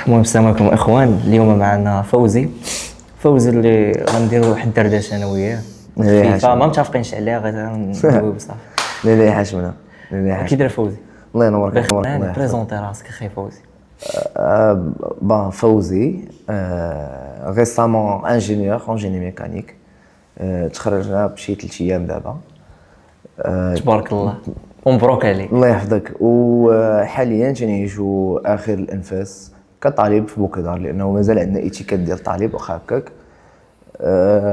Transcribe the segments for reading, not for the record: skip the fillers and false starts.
المهم السلام عليكم اخوان. اليوم معنا فوزي اللي غنديروا واحد الدردشه انا وياه خفيفه ما متفقينش عليها غندويو بصح. لا حاشمنا كي داير فوزي؟ الله ينورك. الله بريزونتي راسك اخي فوزي. فوزي ريسامون انجينيور ميكانيك، تخرجنا بشي 3 ايام دابا. تبارك الله ومبروك عليك. الله يحفظك. وحاليا تنعيشو اخر الانفاس كطالب في بوكدار، لانه مازال عندنا ايتيكات ديال الطالب واخا هكاك،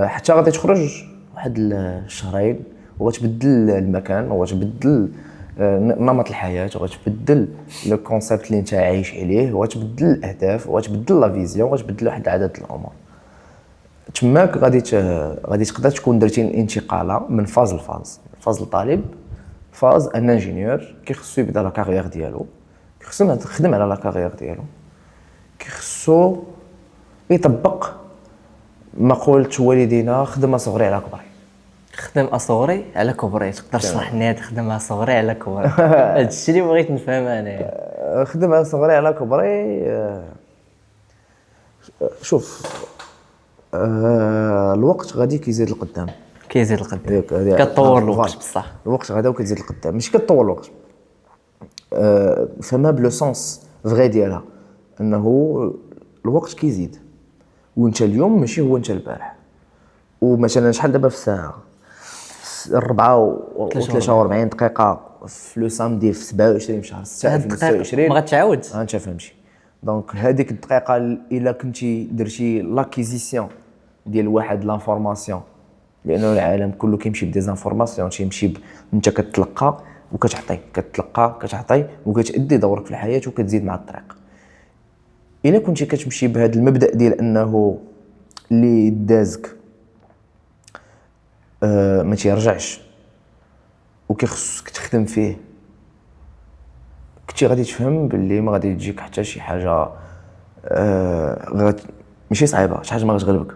حتى غادي تخرج واحد الشهرين وغتبدل المكان وغتبدل نمط الحياه وغتبدل لو كونسيبت اللي انت عايش عليه وغتبدل الاهداف وغتبدل لا فيزيون وغتبدل واحد العدد الامور. تماك غادي تقدر تكون درتي الانتقاله من فاز لفاز، فاز الطالب، فاز ان انجينيور كيخصو يبدا لا كارير ديالو، كيخصو يخدم على لا كارير ديالو، كيخصو يطبق مقولة والدينا خدم صغري على كبري. خدم اصغري على كبري، تقدر تشرح لنا خدم اصغري على كبري؟ هذا الشيء اللي بغيت نفهم انا. خدم صغري على كبري، شوف، الوقت غادي كيزيد القدام، كتطور الوقت بصح الوقت غدا وكتزيد القدام، ماشي كتطور الوقت. فما بلو سونس فغي ديالها انه الوقت كيزيد، وانت اليوم ماشي هو انت البارح. ومثلا شحال دابا في الساعه 4:43 دقيقه في لو سامدي في 27 شهر 6 2026 ما غتعاود انت فهمتي. دونك هذيك الدقيقه الا كنتي درتي لاكيزيسيون ديال واحد لانفورماسيون، لانه العالم كله كيمشي بديزانفورماسيون، تيمشي انت كتلقى كتعطي وكتأدي دورك في الحياه وكتزيد مع الطريق. الا كنتي كتمشي بهذا المبدا ديال انه اللي دازك ما تيرجعش وكيخصك تخدم فيه، كنتي غادي تفهم باللي ما غادي تجيك حتى شي حاجه ماشي صعيبه، شي حاجه ما غتغلبك،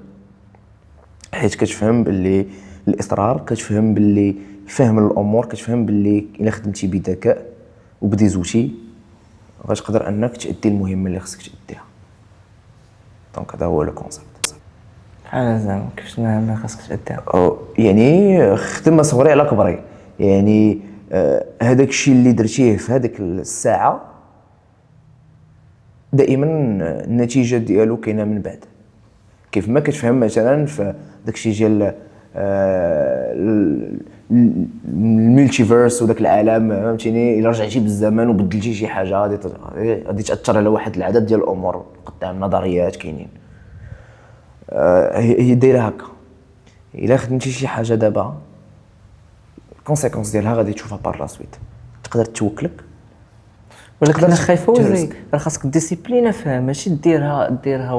حيت كتفهم باللي الاصرار، كتفهم باللي فهم الامور، كتفهم باللي الا خدمتي بذكاء وبديزوتي غتقدر انك تأدي المهمه اللي خصك تأديها. دونك هذا هو لو كونسيبت. بحال زعما كيفاش ما خاصك تأديها؟ يعني خدمه صغري على كبري، يعني هذاك الشيء اللي درتيه في هذيك الساعه دائما النتيجه ديالو كاينه من بعد. كيف ما كتفهم مثلا في داك الشيء ديال الميلتيفيرس وداك العالم، فهمتيني، الا رجعتي بالزمن وبدلتي شي حاجه غادي تاثر على واحد العدد ديال الامور قدام، نظريات كاينين. هي دايره هكا. الا خدمتي شي حاجه دابا الكونسيكونس ديالها غادي تشوفها بار لا سويت، تقدر توكلك. ولكن اخي فوزي راه خاصك ديسيبلين، فهم ماشي ديرها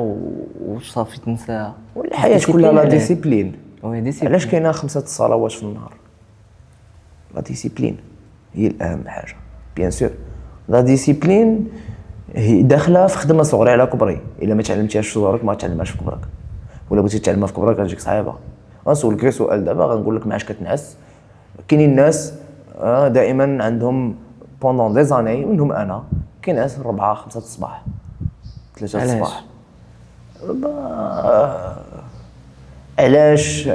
وصافي تنساها. الحياه كلها لا ديسيبلين. ديسيبلين. علاش كاينه 5 صلوات في النهار؟ لا ديسيبلين هي الاهم حاجه. بيان سور لا ديسيبلين هي داخله في خدمه صغري على كبري. الا ما تعلمتيهاش في صغرك ما تعلمهاش في كبرك، ولا بغيتي تعلمها في كبرك غتجيك صعيبه. غنسولك غير سؤال دابا، غنقول لك ما عادش كتنعس. كاينين الناس دائما عندهم بوندون دي زاني، منهم انا كينعس 4 5 الصباح 3 الصباح. علاش؟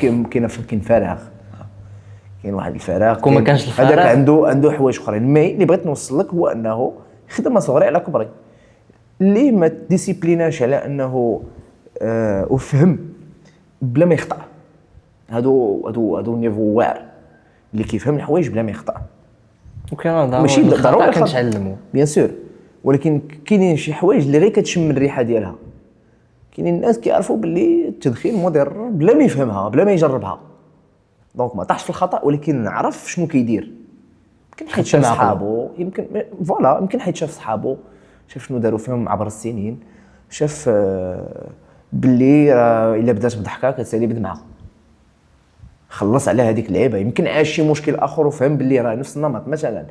كاين فراغ، كاين واحد الفراغ. كون ما كانش الفراغ هذاك عنده حوايج اخرين. مي اللي بغيت نوصل لك هو انه خدمه صغري على كبري، اللي ما ديسيبليناش على انه وفهم بلا ما يخطا. هادو نيفو واعر اللي كيفهم الحوايج بلا ما يخطا. وكاين ماشي ضروري كنتعلموا بيان سور، ولكن كاينين شي حوايج اللي غير كتشم الريحه ديالها. كاينين الناس كيعرفوا باللي التدخين مضر بلا ما يفهمها بلا ما يجربها. دونك ما طاحش في الخطا، ولكن نعرف شنو كيدير. يمكن حيت شاف صحابو، يمكن فوالا، يمكن حيت شاف صحابو، شاف شنو داروا فيهم عبر السنين، شاف باللي الا بدات بضحكه كتسالي بدمعه، خلص على هذيك اللعيبه. يمكن عاش شي مشكل اخر وفهم باللي راه نفس النمط. مثلا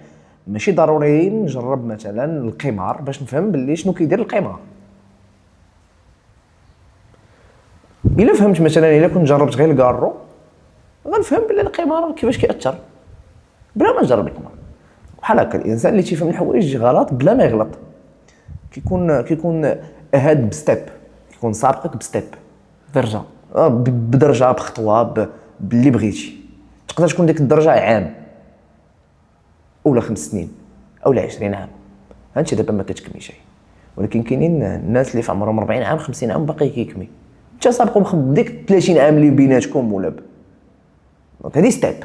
ماشي ضروري نجرب مثلا القمار باش نفهم باللي شنو كيدير القمار. الا فهمت مثلا، الا كنت جربت غير الكارو غنفهم باللي القمار كيفاش كيأثر بلا ما نجرب القمار. بحال هكا الانسان اللي تيفهم الحوايج غلط بلا ما يغلط. كيكون هاد بستيب، كيكون سابقك بستيب، درجه. بدرجه، بخطوه، باللي بغيتي. تقدر تكون ديك الدرجه عام اولا 5 سنين اولا 20 عام، هانت دابا ما كتكمي شيء. ولكن كاينين الناس اللي في عمرهم 40 عام 50 عام باقي كيكمي. انت سابقهم بديك 30 عام اللي بيناتكم ولا دونك هذه ستيب.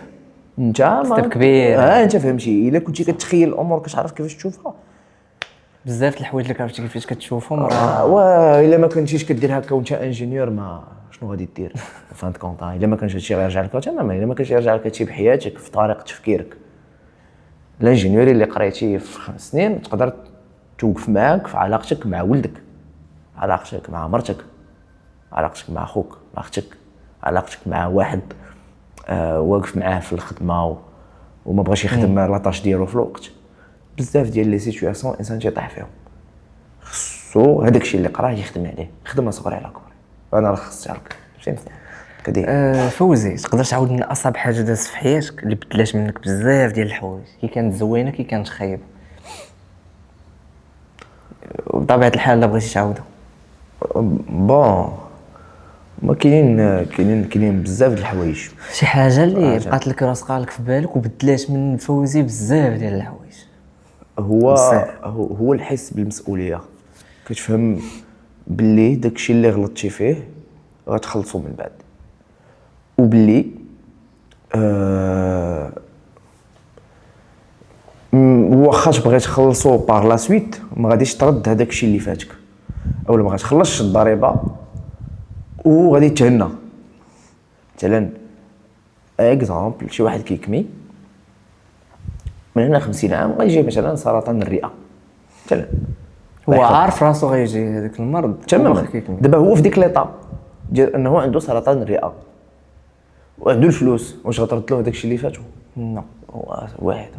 انت ستيب كبير. انت فهمتي. الا كنتي كتخيل الامور كتعرف كيفاش تشوفها، بزاف د الحوايج اللي عرفتي كيفاش كتشوفهم الا ما كنتيش كدير هكا وانت انجينيور، ما شنو غادي دير فهمت كونط. الا ما كانش هادشي غيرجع لك تمام، الا ما كانش يرجع لك هادشي بحياتك في طريقه تفكيرك. الانجينيوري اللي قريتيه في 5 سنين تقدر توقف معاك في علاقتك مع ولدك، علاقتك مع مرتك، علاقتك مع خوك، مع اختك، علاقتك مع واحد واقف معاه في الخدمه وما بغاش يخدم لاطاش ديالو في الوقت. بزاف ديال لي سيتوياسيون الانسان تيطيح فيهم، خصو هذاك الشيء اللي قراه يخدم عليه، خدمه صغيره على كبر. انا لخصتها لك فهمتي كدير. فوزي، تقدر تعاود لنا اصعب حاجه دازت في حياتك اللي بدلات منك بزاف ديال الحوايج، كي كانت زوينه كي كانت خايبه، وبطبيعه الحال لا بغيتي تعاودها؟ بون ما كاينين بزاف د الحوايج. شي حاجه اللي بقات لك راسقه لك في بالك وبدلات من فوزي بزاف ديال الحوايج؟ هو الحس بالمسؤوليه. كتفهم باللي داكشي اللي غلطتي فيه غتخلصو من بعد، وباللي واخا تبغي تخلصو باغ لا سويت ما غاديش ترد هذاك الشيء اللي فاتك، اولا ما غاتخلصش الضريبه وغادي تهنى. مثلا اكزامبل، شي واحد كيكمي من هنا 50 عام غيجي مثلا سرطان الرئه مثلا، هو عارف راسو غيجي هذاك المرض تماما. دابا هو في ديك ليطاب ديال انه عنده سرطان الرئه وعنده الفلوس، واش غترد له داكشي اللي فاتو؟ نو. هو واحد،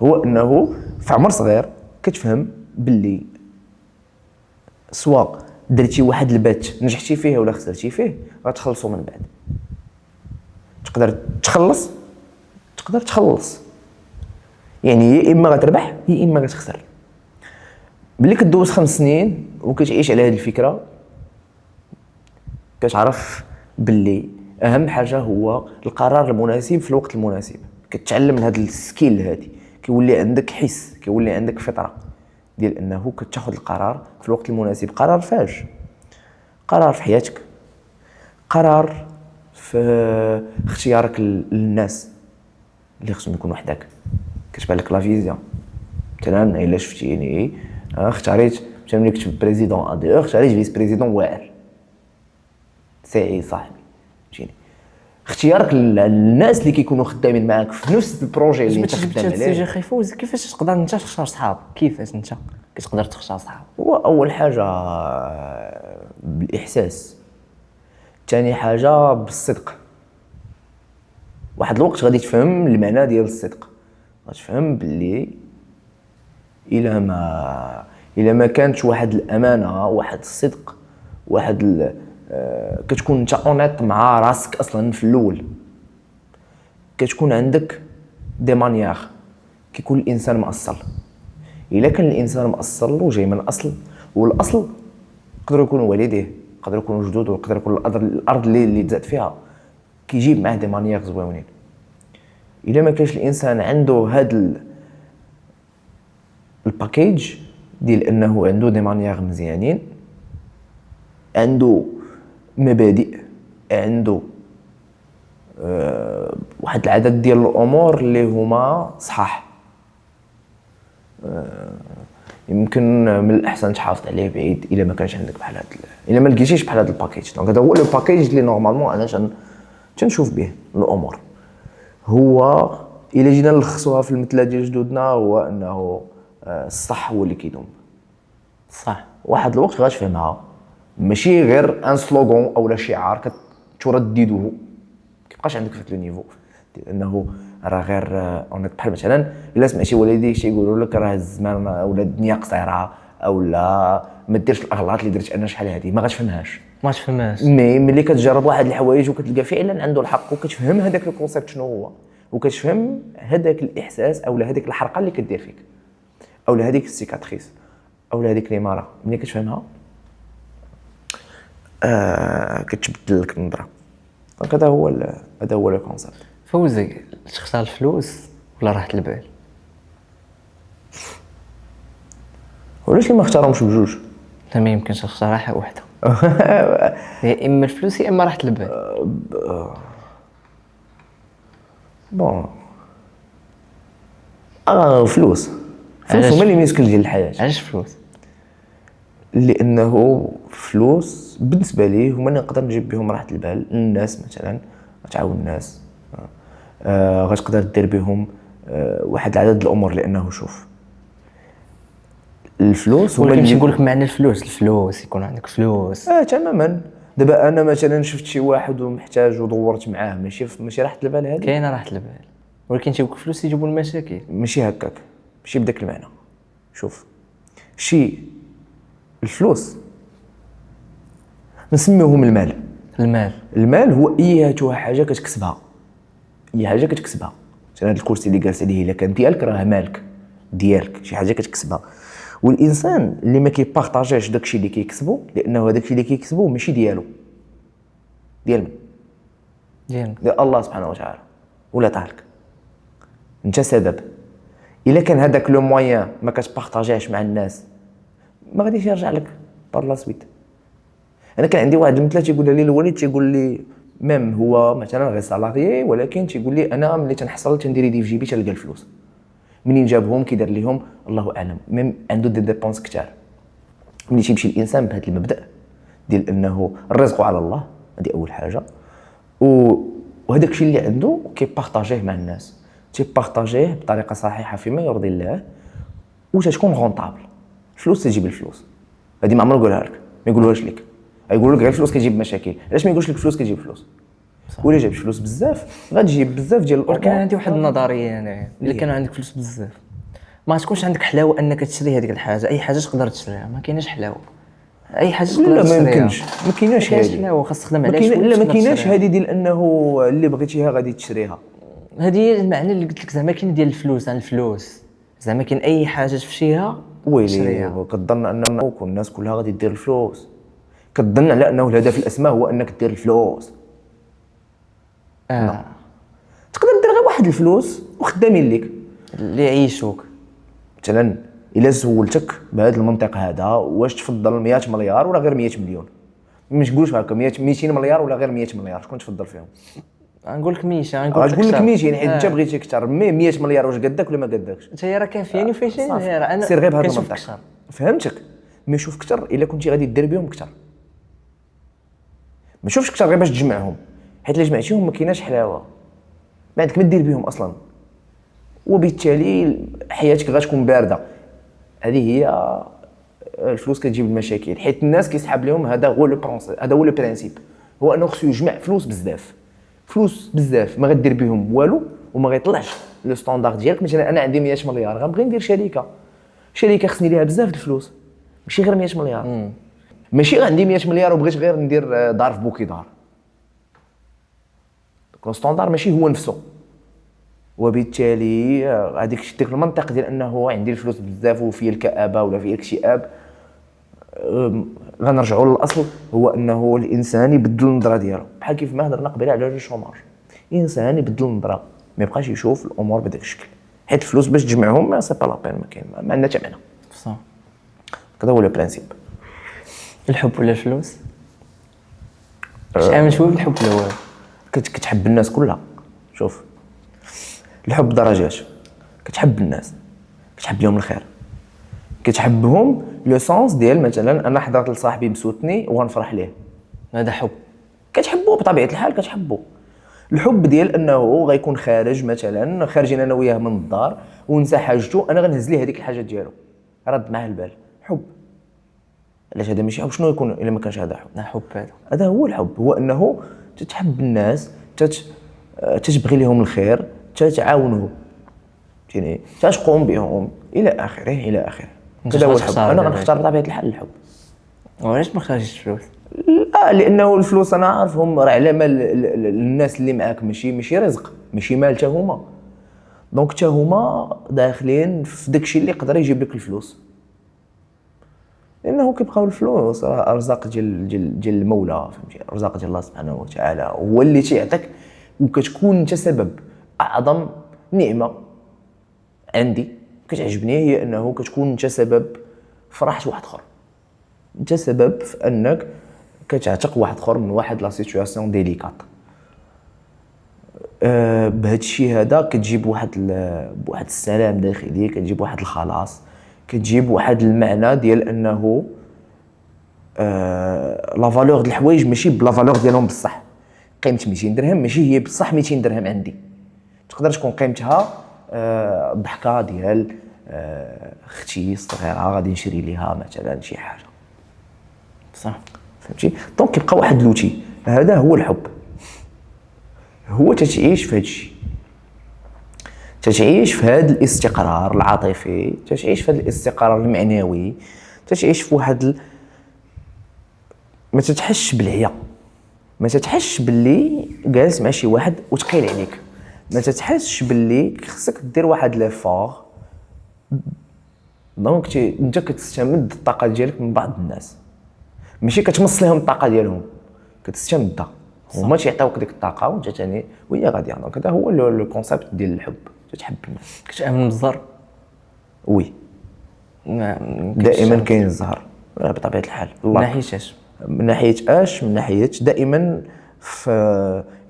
هو انه في عمر صغير كتفهم باللي سواء درتي واحد البات نجحتي فيه ولا خسرتي فيه غتخلصوا من بعد. تقدر تخلص يعني يا اما غتربح يا اما غتخسر. ملي كدوز 5 سنين وكتعيش على هذه الفكره كتعرف باللي اهم حاجه هو القرار المناسب في الوقت المناسب. كتعلم من هذا السكيل هذه، كيولي عندك حس، كيولي عندك فطره ديال انه كتاخذ القرار في الوقت المناسب. قرار فاش، قرار في حياتك، قرار في اختيارك للناس اللي خصهم يكونوا وحدك. كتبان لك لا فيزيون مثلا، الا شفتيني اختاريت مثلا ملي كنت بريزيدون ادي اختاريت فيس بريزيدون واعر سعيد صاحبي. فهمتيني، اختيارك للناس اللي كيكونوا خدامين معاك في نفس البروجي اللي انت خدام عليه. السي جي خيفوز، كيفاش تقدر انت تختار صحاب؟ كيفاش انت كتقدر تختار صحاب؟ هو اول حاجه بالاحساس، ثاني حاجه بالصدق. واحد الوقت غادي تفهم المعنى ديال الصدق، غتفهم باللي الا ما كانتش واحد الامانه، واحد الصدق، واحد كتكون انت اونيت مع راسك اصلا في الاول، كتكون عندك دي مانيير. كيكون الانسان مأصل. الا كان الانسان مأصل وجاي من اصل، والاصل يقدروا يكونوا والديه، يقدروا يكونوا جدوده، يقدر يكون الارض اللي تزاد فيها، كيجيب معاه دي مانيير زوينين. الا ما كانش الانسان عنده هاد الباكيج ديال انه عنده دي مانيير مزيانين، عنده مبادئ، عنده واحد العدد ديال الامور اللي هما صحاح، يمكن من الاحسن تحافظ عليه بعيد الا ما كانش عندك بحال هاد الا ما لقيتيش بحال هاد الباكيج. دونك هذا هو لو باكيج اللي نورمالمون انا تنشوف به الامور. هو الا جينا نلخصوها في المثله ديال جدودنا هو انه الصح هو اللي كيدوم. صح، واحد الوقت غتفهمها، ماشي غير ان سلوغون اولا شعار كترددوه كيبقاش عندك في لو نيفو ديال انه راه غير اونيت. بحال مثلا الا سمعتي والديك تيقولوا لك راه الزمان اولا الدنيا قصيره اولا ما ديرش الاغلاط اللي درت انا شحال هذه، ما غتفهمهاش. مي ملي كتجرب واحد الحوايج وكتلقى فعلا عنده الحق وكتفهم هذاك الكونسيبت شنو هو، وكتفهم هذاك الاحساس اولا هذيك الحرقه اللي كدير فيك اولا هذيك السيكاتريس اولا هذيك الاماره ملي كتفهمها كتبدل لك النظره. دونك هذا هو لو كونسيبت. فوزي، تختار الفلوس ولا راحة البال؟ وعلاش اللي ما اختارهمش بجوج؟ لا، ما يمكنش تختار راحة واحدة. يا اما الفلوس يا اما راحة البال. بون فلوس علاش؟ هما اللي ميسكن ديال الحياه. علاش فلوس؟ لانه فلوس بالنسبه لي هما اللي نقدر نجيب بهم راحه البال للناس. مثلا غتعاون الناس، غتقدر دير بهم واحد العدد الامور. لانه شوف الفلوس هما ولكن اللي نقول لك معنى الفلوس يكون عندك فلوس. تماما. دابا انا مثلا شفت شي واحد ومحتاج ودورت معاه، ماشي راحه البال هذه. كاينه راحة البال، ولكن تيبوك فلوس يجيبوا المشاكل. ماشي هكاك، ماشي بداك المعنى. شوف الفلوس نسميوهم المال. المال هو اي حاجه كتكسبها، مثلا هذا الكرسي اللي جالس عليه الا كان ديالك راه مالك ديالك، شي حاجه كتكسبها. والانسان اللي ما كيبارطاجيش داكشي اللي كيكسبو، لانه هذاكشي اللي كيكسبو ماشي ديالو، ديال من؟ ديال الله سبحانه وتعالى، ولا طالك انت سبب. الا كان هذاك لو موين ما كتبارطاجيهش مع الناس ما غاديش يرجع لك بار لا سويت. انا كان عندي واحد المثال تيقول لي الوالد، تيقول لي ميم هو مثلا غير سالاريي، ولكن تيقول لي انا ملي تنحصل تندير يدي في جيبي تلقى الفلوس. منين جابهم كيدير ليهم الله اعلم. ميم عنده دي ديبونس كثار. ملي تيمشي الانسان بهذا المبدا ديال انه الرزق على الله، هذه اول حاجه. وهذاك الشيء اللي عنده كيبارطاجيه مع الناس، تيبارطاجيه بطريقه صحيحه فيما يرضي الله، وتكون غونطابل. الفلوس تجيب الفلوس، هذه ما عمرو يقولها لك، ما يقولوهاش لك. يقولوا لك غير الفلوس كتجيب مشاكل. علاش ما يقولش لك الفلوس كتجيب فلوس؟ ولا جاب فلوس بزاف غتجيب بزاف ديال الامور. كان عندي واحد النظريه انا، الا كان عندك فلوس بزاف ما تكونش عندك حلاوه انك تشري هذيك الحاجه. اي حاجه تقدر تشريها، ما كايناش حلاوه. اي حاجه تقدر تشريها لا ما يمكنش، ما كايناش هذه حلاوه. خاص تخدم عليها شويه. لا ما كايناش هذه ديال انه اللي بغيتيها غادي تشريها. هذه هي المعنى اللي قلت لك. زعما كاين ديال الفلوس عن الفلوس، زعما كاين اي حاجه تمشيها ويلي كتظن انه الناس كلها غادي دير الفلوس، كتظن على انه الهدف الاسمى هو انك دير الفلوس. تقدر دير غير واحد الفلوس وخدامين ليك اللي يعيشوك. مثلا الا سولتك بهذا المنطق هذا واش تفضل 100 مليار ولا غير 100 مليون، ما تقولش هكا 200 مليار ولا غير 100 مليار، شكون تفضل فيهم؟ غنقول لك 100. غنقول لك 100 يعني حيت انت بغيتي اكثر. 100 مليار واش قدك ولا ما قدكش؟ انت راه كافياني فايشين. انا سير غير بهذا المنطق. فهمتك. ما شوف اكثر الا كنتي غادي دير بهم اكثر. ما شوفش اكثر غير باش تجمعهم، حيت الا جمعتيهم ما كايناش حلاوه، ما عندك ما دير بهم اصلا، وبالتالي حياتك غتكون بارده. هذه هي الفلوس كتجيب المشاكل، حيت الناس كيسحب لهم. هذا هو لو برينسيپ، هو انه خصو يجمع فلوس بزاف ما غدير بهم والو وما غيطلعش لو ستاندارد ديالك. مثلا انا عندي 100 مليار غنبغي ندير شركه خصني ليها بزاف د الفلوس، ماشي غير 100 مليار. ماشي عندي 100 مليار وبغيت غير ندير دار في بوكي دار. لو ستاندار ماشي هو نفسه، وبالتالي ديك المنطق ديال انه عندي الفلوس بزاف وفي الكآبه ولا في الاكتئاب. غنرجعوا للاصل، هو انه الانسان يبدل النظره ديالو. بحال كيف ما هضرنا قبيله على الشوماج، الانسان يبدل النظره، ما يبقاش يشوف الامور بداك الشكل. حيت الفلوس باش تجمعهم ما سي با لا بين، ما كاين، ما عندنا حتى معنى. صح. هذا هو البرانسيب. الحب ولا الفلوس؟ عامل شويه بالحب الاول. كتحب الناس كلها. شوف الحب درجات. كتحب الناس، كتحب لهم الخير، كتحبهم لو سونس ديال مثلا انا حضرت لصاحبي مسوتني وغنفرح ليه، هذا حب. كتحبه بطبيعه الحال. كتحبه الحب ديال انه غيكون خارج، مثلا خارجين انا وياه من الدار ونسى حاجته، انا غنهز ليه هذيك الحاجه ديالو، رد معاه البال. حب. علاش هذا ماشي حب؟ شنو يكون الا ما كانش هذا حب؟ حب هذا هو الحب، هو انه تتحب الناس، تتبغي لهم الخير، تتعاونهم، يعني تقوم بهم الى اخره. هذا هو الحب. انا غنختار بطبيعه الحال الحب. وعلاش ما خرجتش الفلوس؟ لا، لانه الفلوس انا عارفهم راه على مال الناس اللي معاك، ماشي رزق، ماشي مال حتى هما. دونك حتى هما داخلين في داكشي اللي يقدر يجيب لك الفلوس. لانه كيبقاو الفلوس راه ارزاق ديال المولى، فهمتي، ارزاق ديال الله سبحانه وتعالى، هو اللي تيعطيك، وكتكون انت سبب. اعظم نعمه عندي كتعجبني هي انه كتكون انت سبب فرحة واحد اخر، انت سبب في انك كتعتق واحد اخر من واحد لا سيتوياسيون ديليكات. بهذا الشيء هذا كتجيب بواحد السلام داخلي، كتجيب واحد الخلاص، كتجيب واحد المعنى ديال انه لا فالور د الحوايج ماشي بلا فالور ديالهم بصح. قيمه 200 درهم ماشي هي بصح 200 درهم عندي، تقدر تكون قيمتها الضحكه ديال اختي الصغيره غادي نشري ليها مثلا شي حاجه، صح، فهمتي. دونك كيبقى واحد لوتي، هذا هو الحب، هو تتعيش في هذا الشيء، تتعيش في هذا الاستقرار العاطفي، تتعيش في هذا الاستقرار المعنوي، تتعيش في واحد ما تتحسش بالعيا، ما تتحسش باللي جالس مع شي واحد وثقيل عليك، ما تتحسش باللي خصك دير واحد لافور. دونك انت كتستمد الطاقه ديالك من بعض الناس، ماشي كتمص لهم الطاقه ديالهم، كتستمدها، هما تيعطيوك ديك الطاقه وانت ثاني وهي غاديه. دونك هذا هو لو كونسيبت ديال الحب، تتحب الناس. كتامن بالزهر؟ وي، دائما كاين الزهر بطبيعه الحال. من ناحيه اش؟ من ناحيه اش؟ من ناحيه دائما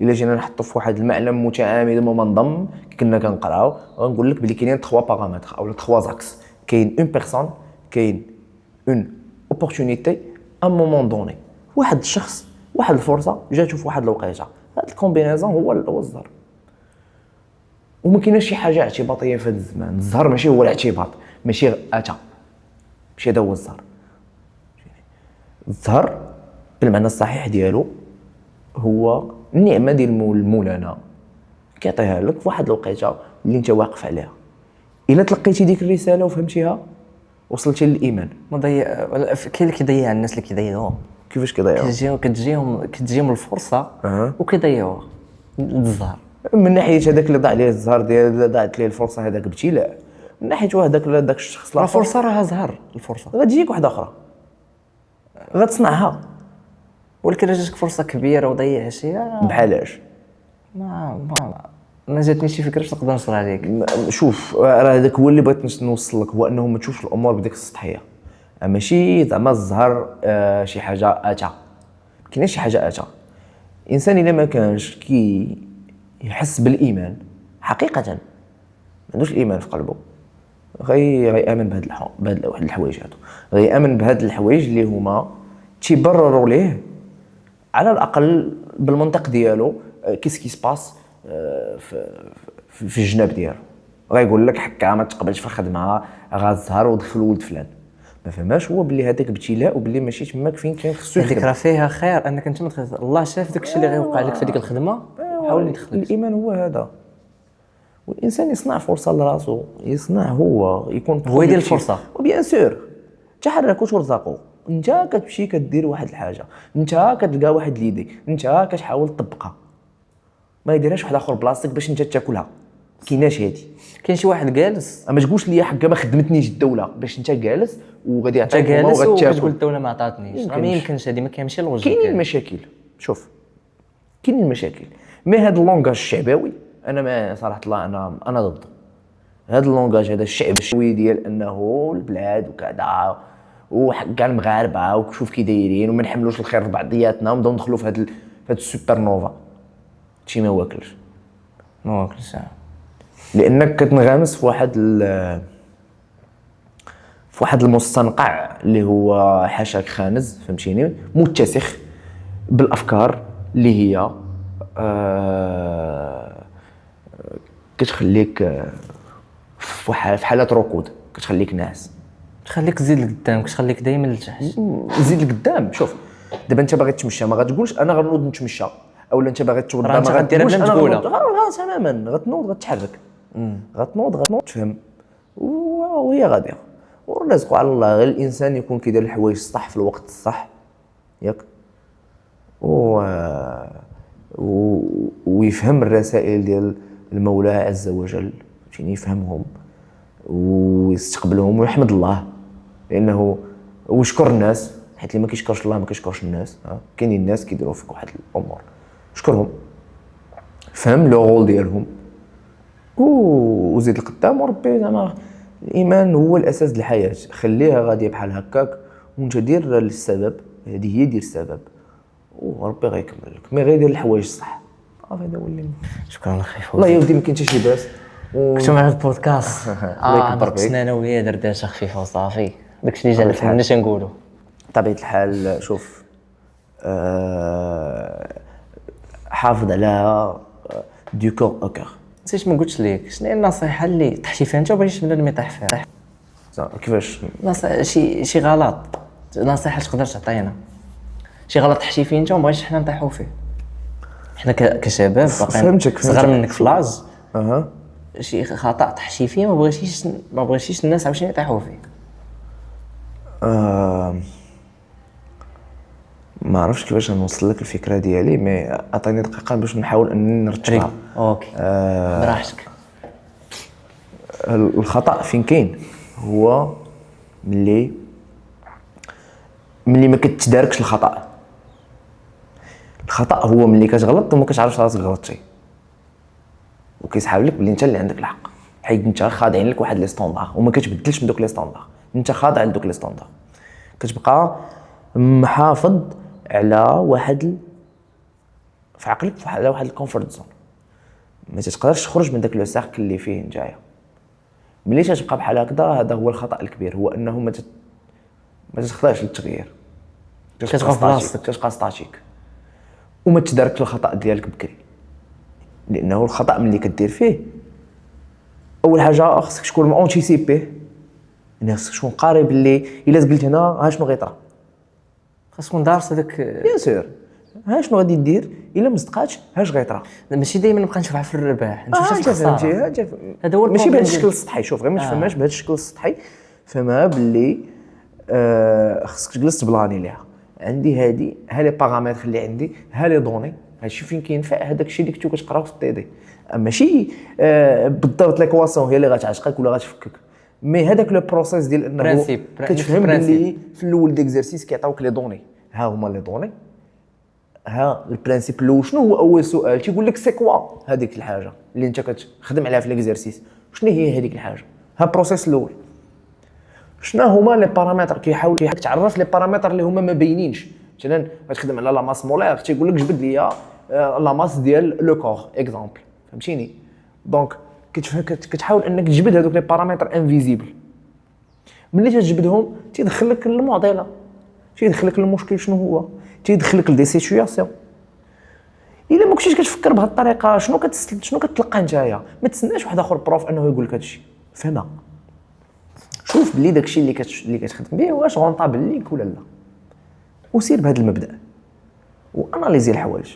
الا جينا نحطوا في واحد المعلم متعامد ومنظم كنا كنقراو، غنقول لك بلي كاينين 3 بارامتر او 3 زاكس. كاين اون بيرسون، كاين اون اوبورتونيتي، ان مومون دوني، واحد الشخص، واحد الفرصه جاتو في واحد الوقيته. هاد الكومبينيزون هو الزهر. وما كايناش شي حاجه اعتباطيه في هذا الزمان. الزهر ماشي هو الاعتباط، ماشي اتى، ماشي هذا هو الزهر. الزهر بالمعنى الصحيح ديالو هو النعمه ديال مولانا كيعطيها لك في واحد الوقيته اللي انت واقف عليها. الا تلقيتي ديك الرساله وفهمتيها وصلتي للايمان. ما ضيع كاين اللي كيضيع، الناس اللي كيضيعوهم. كيفاش كيضيعوا؟ كتجيهم الفرصه وكيضيعوها الزهر. من ناحيه هذاك اللي ضاع ليه الزهر ديال ضاعت ليه الفرصه، هذاك ابتلاء. من ناحيه داك الشخص لا فرصه راها زهر، الفرصه غتجيك واحده اخرى غتصنعها. ولكن جاتك فرصه كبيره وضيعها شي بحال اش؟ ما جاتني شي فكره نقدر نشرح عليك. شوف، راه هذاك هو اللي بغيت نوصل لك، هو انه ما تشوفش الامور بديك السطحيه، ماشي زعما الزهر شي حاجه اتى. كاينه شي حاجه اتى. الانسان الا ما كانش كي يحس بالايمان حقيقه، ما عندوش الايمان في قلبه، غيامن بهاد الحوايج هادو، غيامن بهاد الحوايج اللي هما تيبرروا ليه على الاقل بالمنطق ديالو كيس كي سباس في الجناب ديالو. غيقول لك حكا ما تقبلش في الخدمه، غازهر ودخل ولد فلان. ما فهماش هو باللي هذاك ابتلاء، وباللي ماشي تماك فين كاين خصو يخدم. هذيك راه فيها خير انك انت ما تخدم، الله شاف داكشي اللي غيوقع لك في ديك الخدمه وحاول يدخلك. الايمان هو هذا، والانسان يصنع فرصه لراسو، يصنع هو يكون هو يدير الفرصه. وبيان سور تحرك وترزقوا. انت كتمشي كدير واحد الحاجه، انت كتلقى واحد ليدي، انت كتحاول تطبقها، ما يديرهاش واحد اخر بلاصتك باش انت تاكلها. كايناش هادي. كاين شي واحد جالس، ما تقولش لي حكا ما خدمتنيش الدوله باش انت جالس وغادي يعطيك جالس وكتقول الدوله ما عطاتنيش. راه ما يمكنش، هذه ما كيمشي الوجه. كاينين المشاكل، شوف كاينين المشاكل، مي هذا اللونغاج الشعبوي انا ما صراحه الله انا ضده. هذا اللونغاج هذا الشعب الشوي ديال انه البلاد وكذا وكاع المغاربه وشوف كي دايرين وما نحملوش الخير في بعضياتنا ونبداو ندخلوا في هذا السوبر نوفا، شي ما واكلش لانك كتنغمس في واحد المستنقع اللي هو حاشاك خانز، فهمتيني، متسخ بالافكار اللي هي كتخليك في حالات ركود، كتخليك ناعس، تخليك تزيد لقدام، كتخليك دائما لتحت. زيد لقدام. شوف دابا انت باغي تمشى، ما غتقولش انا غنوض نتمشى، اولا انت باغي توضى ما غتقولش انا تقولها تماما. غتنوض غتحرك، غتنوض تفهم وهي غاديه، والرزق على الله. غير الانسان يكون كيدير الحوايج الصح في الوقت الصح، ياك، ويفهم الرسائل ديال المولى عز وجل، فهمتيني، يفهمهم ويستقبلهم ويحمد الله، لانه وشكر الناس، حيت اللي ما كيشكرش الله ما كيشكرش الناس. كاينين الناس كيديروا فيك واحد الامور، شكرهم، فهم لو رول ديالهم وزيد القدام. وربي زعما الايمان هو الاساس ديال الحياه، خليها غاديه بحال هكاك وانت دير السبب، هذه هي دير السبب وربي غيكمل لك. مي غير دير الحوايج الصح. هذا هو اللي شكرا اخي فوزي. والله يا ودي ما كاين حتى شي باس. كنتو معنا البودكاست الله يكبر بك. انا وياه دردشه خفيفه وصافي، داكشي اللي جا الفن اش نقولوا. بطبيعه الحال شوف، حافظ على دو كور او كور. نسيت ما قلتش ليك شنو هي النصيحه اللي طحتي فيها انت وبغيتي بنادم يطيح فيها؟ كيفاش؟ شي غلط، نصيحه تقدر تعطينا شي غلط طحتي فيه انت وما بغيتش حنا نطيحوا فيه، حنا كشباب باقيين صغار منك في لاج. شي خطا طحتي فيه ما بغيتيش الناس عاوتاني يطيحوا فيه. ما عرفتش كيفاش نوصل لك الفكره ديالي، مي عطيني دقيقه باش نحاول انني نرتبها. اوكي براحتك. الخطا فين كاين؟ هو ملي ما كتداركش الخطا. الخطا هو ملي كتغلط وما كتعرفش راسك غلطتي وكيسحاب لك بلي انت اللي عندك الحق، حيت انت خاضعين لك واحد لي ستوندار وما كتبدلش من دوك لي ستوندار، انت خاضع لدوك لي ستوندار، كتبقى محافظ على واحد في عقلك، على واحد الكومفورت زون، ما تقدرش تخرج من داك لو سيركل اللي فيه نتايا. ملي تبقى بحال هكذا، هذا هو الخطا الكبير، هو انه ما تخضعش للتغيير، كتبقى في راسك، كتبقى ستاتيك وما تداركش الخطا ديالك بكري. لانه الخطا ملي كدير فيه اول حاجه خصك تكون اونتيسيبي، يعني خصك تكون قاري باللي الا قلت هنا ها شنو غيطرا، خاص تكون دارس هذاك بيان سور ها شنو غادي دير الا ما صدقاتش هاش غيطرا. ماشي دايما نبقى نشوفها في الرباح، نشوفها في الخساره. هذا هو ماشي بهذا الشكل السطحي. شوف غير ما تفهمهاش بهذا الشكل السطحي، فهمها باللي خصك تجلس تبلاني ليها. عندي هادي ها لي بارامتر اللي عندي، ها لي دوني، هادشي فين كينفع هذاك الشيء اللي كنتو كتقراو في التي دي. ماشي بالضبط ليكواسيون هي اللي غتعشقك ولا غتفكك، مي هذاك لو بروسيس ديال انه كتفهم باللي في الاول ديكزارسيس كيعطيوك لي دوني، ها هما لي دوني، ها البرانسيب الاول شنو هو. اول سؤال تيقول لك سي كوا هذيك الحاجه اللي انت كتخدم عليها في ليكزارسيس، شنو هي هذيك الحاجه، ها البروسيس الاول. شنو هما لي بارامتر، كيحاول تعرف لي بارامتر اللي هما ما باينينش. مثلا غتخدم على لا ماس مولير، تيقول لك جبد لي لا ماس ديال لو كور اكزامبل، فهمتيني؟ دونك كتحاول انك تجبد هذوك لي بارامتر انفيزيبل. ملي تجبدهم تيدخل لك المعضله، تيدخل لك المشكل شنو هو، تيدخل لك لدي سيتوياسيون. الا ما كنتيش كتفكر بهذه الطريقه شنو كتلقى نتايا؟ ما تسناش واحد اخر بروف انه يقول لك هادشي، فهمها. شوف بلي داكشي اللي كتخدم به واش غونطابل ليك ولا لا، وسير بهذا المبدا واناليزي الحوايج،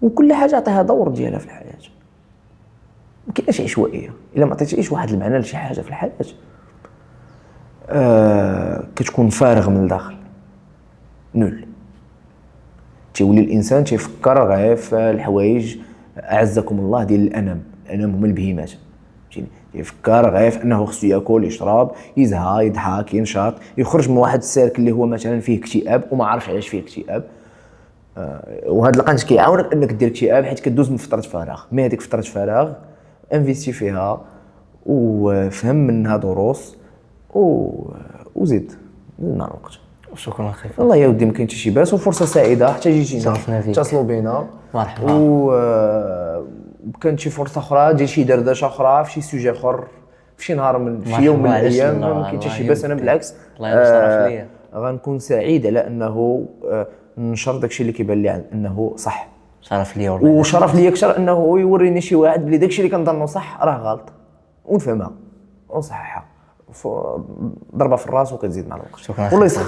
وكل حاجه عطيها دور ديالها في الحياه. ما كاينش عشوائيه. الا ما عطيتيش واحد المعنى لشي حاجه في الحياه كتكون فارغ من الداخل، نول. تيولي الانسان تيفكر غير في الحوايج اعزكم الله ديال الانام هما البهيمات، يفكر غير في انه خصو ياكل يشرب يزهى يضحك ينشط، يخرج من واحد السيرك اللي هو مثلا فيه اكتئاب وما عارفش علاش فيه اكتئاب. وهذا القنت كيعاونك انك دير اكتئاب حيت كدوز من فتره فراغ. مي هذيك فتره فراغ انفيستي فيها وفهم منها دروس وزيد مع الوقت. شكرا اخي. والله يا ودي ما كاين حتى شي باس، وفرصه سعيده حتى جيتينا اتصلوا بينا. مرحبا. كانت شي فرصه اخرى ديال شي دردشه اخرى في شي سوجي اخر في شي نهار من شي يوم من الايام، ما كاين حتى شي باس. انا بالعكس الله يشرف ليا، غنكون سعيد على انه نشر داكشي اللي كيبان لي انه صح. شرف ليا والله، وشرف ليا اكثر انه يوريني شي واحد بلي داكشي اللي كنظنوا صح راه غلط، ونفهمها ونصححها. ضربه في الراس وكتزيد مع الوقت. شكرا والله يسخر